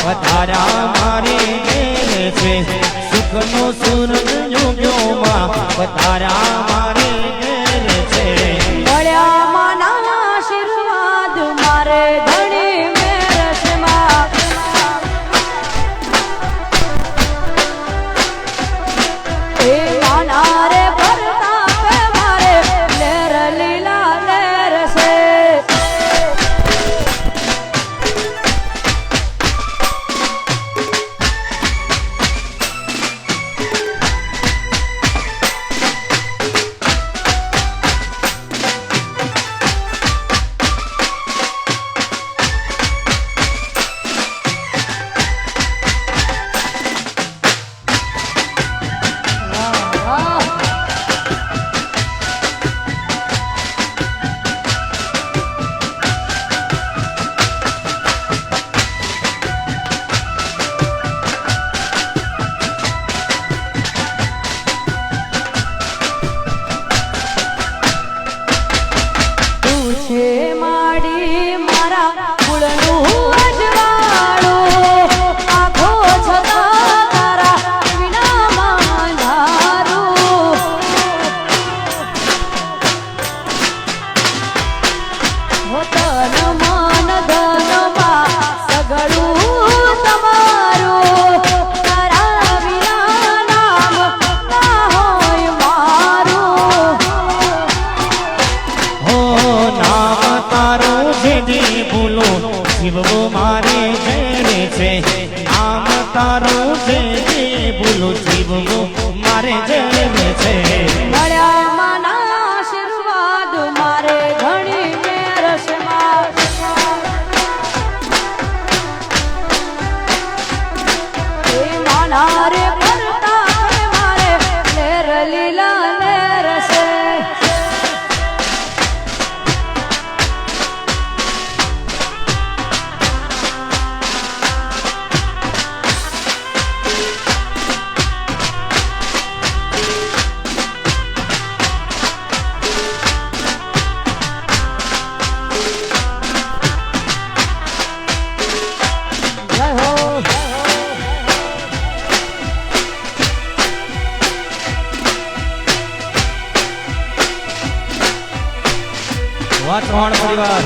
વધારા મારે ઘેર છે સુખનો સૂરજ યુગ્યોમાં વધારા મારે ઘેર છે મળ્યા માના આશીર્વાદ મારે ઘણી મેર છે એ માના રે પ્રતાપ મારે લેર લીલા લેર છે શિવવો મારે ઘેરે છે નામ તારું છે બોલો શિવવો મારે ઘેરે છે મળ્યા માના આશીર્વાદ મારે ઘણી મેર છે એ માના રે પ્રતાપ મારે લેર લીલા લેર છે ચૌહાણ પરિવાર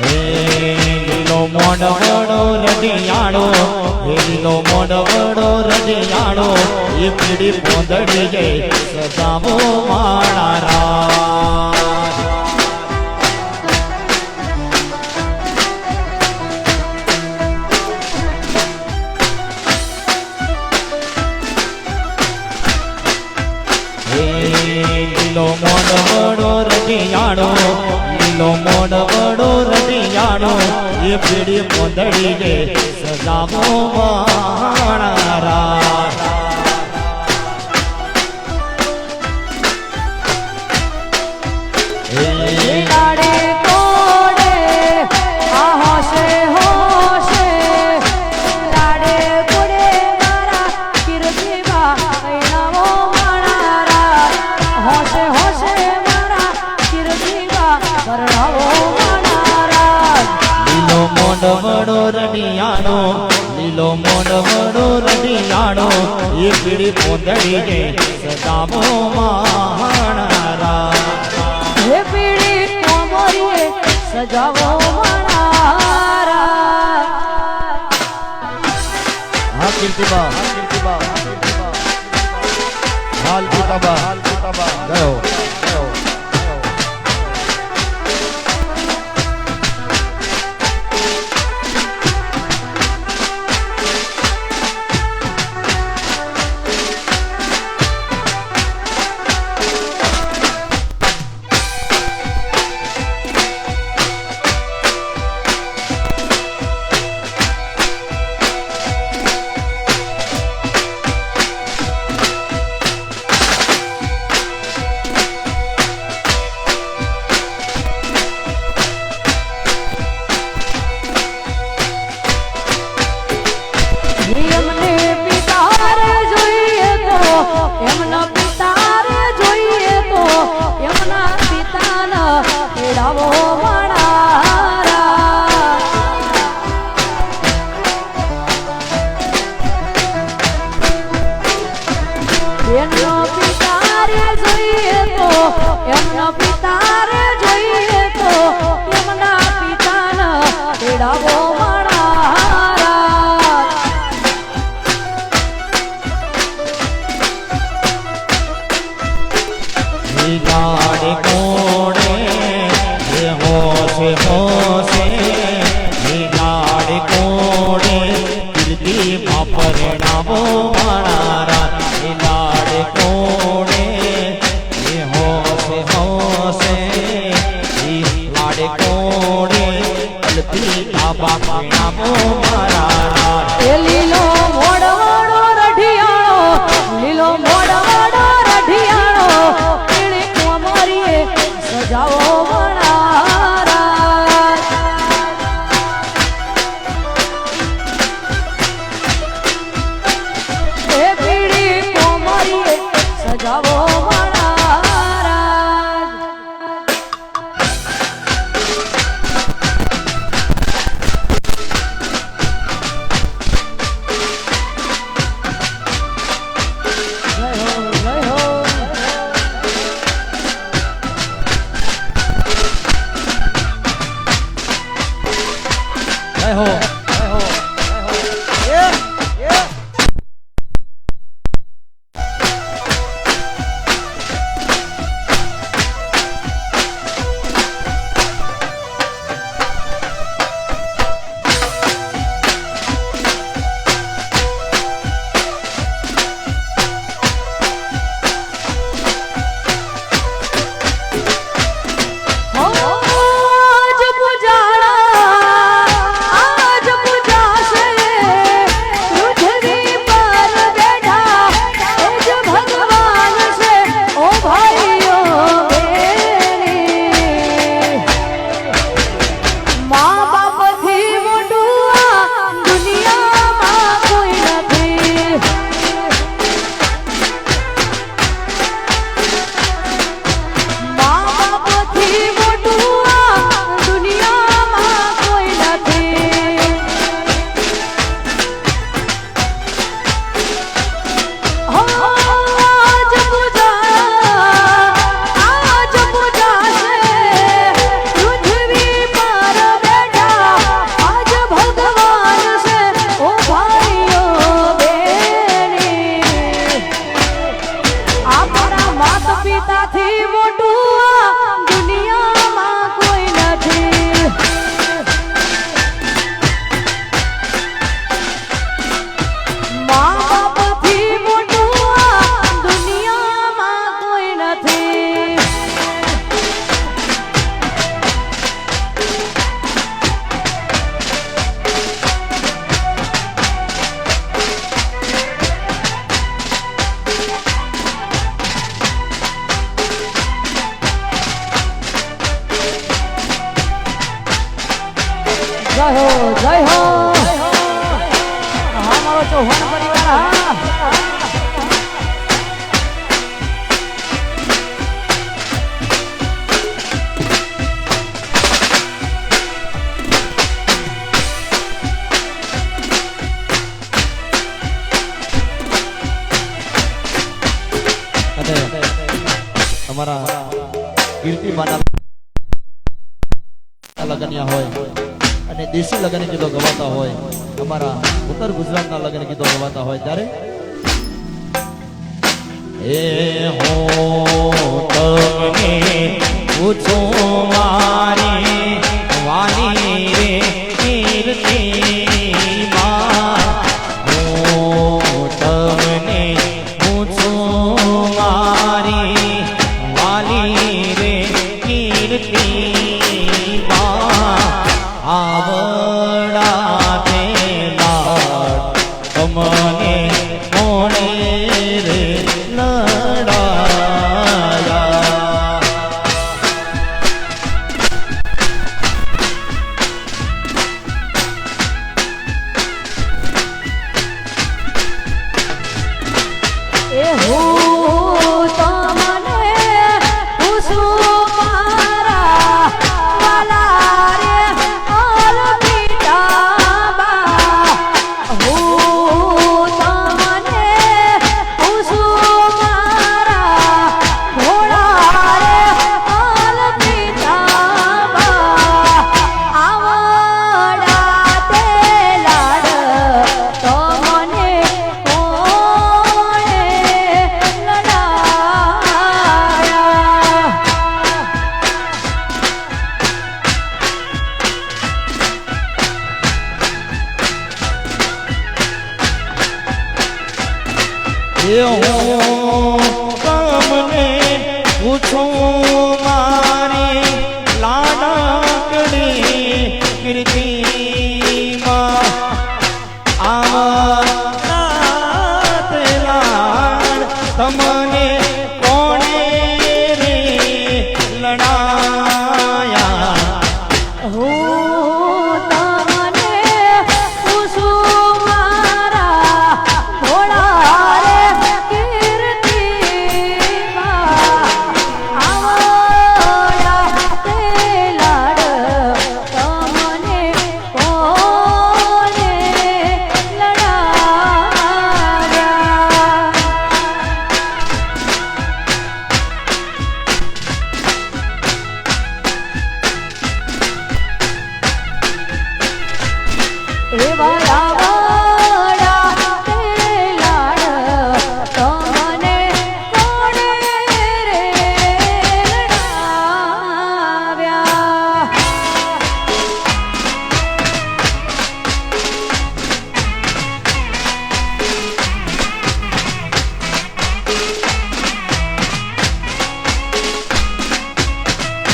લીલો મોઢ વડો રડિયાળો લીલો મોઢ વડો રડિયાળો એ પીડી પોંદડી ગઈ સદાવો માળા લીલો મોઢ વડો રડિયાળો લીલો મોઢ વડો રડિયાળો એ પીડી પોંદડી ગે સજાવો માણારા લાડે કોડે આ હોશે હોશે લાડે કોડે મારા કીર્તિબા કૈનાવો માણારા હોશે હોશે મારા કીર્તિબા કરણાવો માણારા લીલો મોઢ વડો રડિયાળો લીલો મોઢ વડો રડિયાળો એ પીડી પોંદડી ગે સજાવો માણારા હે પીડી કોમરીએ સજાવો માણારા હા કીર્તિબા હાલ કીર્તિબા ગયો પરિણામો મારા એ લાડ કોણે એ હોશે હોશે એ લાડ કોણે અલતી બાબા પરિણામો મારા એ લીલો મોડવાડો રઢિયાળો લીલો મોડવાડો રઢિયાળો પીળી કોમરીએ સજાવો મણારા એ પીળી કોમરીએ સજાવો મણારા જય હો આજ પૂજાણા આજ પૂજાશે પૃથ્વી પર બેઠા એ જ ભગવાન છે ઓ ભાઈઓ બેની મા બાપથી મોટું આ દુનિયામાં કોઈ નથી મા બાપથી મોટું આ દુનિયામાં કોઈ નથી આજ પૂજાશે પૃથ્વી પર બેઠા આજ ભગવાન છે ઓ ભાઈઓ બેની આપણા માતા પિતાથી મોટું આ દુનિયામાં કોઈ નથી મા બાપથી મોટું આ દુનિયામાં કોઈ નથી જય હો જય હો હા મારો ચૌહાણ પરિવાર હા અને અમારા કીર્તિમાના લગનિયા હોય અને દેશી લગન ગીતો ગવાતા હોય અમારા ઉત્તર ગુજરાતના લગન ગીતો ગવાતા હોય ત્યારે એ હો તમને પૂછો મારી વાલી રે કીર્તિ માં હો તમને પૂછો મારી વાલી રે કીર્તિ આવડા તેલા તમને કોણે રે લડાયા એ હું તમને પૂછું મારા વાલા રે અર્પિતા બા હું તમને પૂછું એ હું તમને પૂછું મારી લાડકડી કીર્તિમાં આવા લાડ તમારા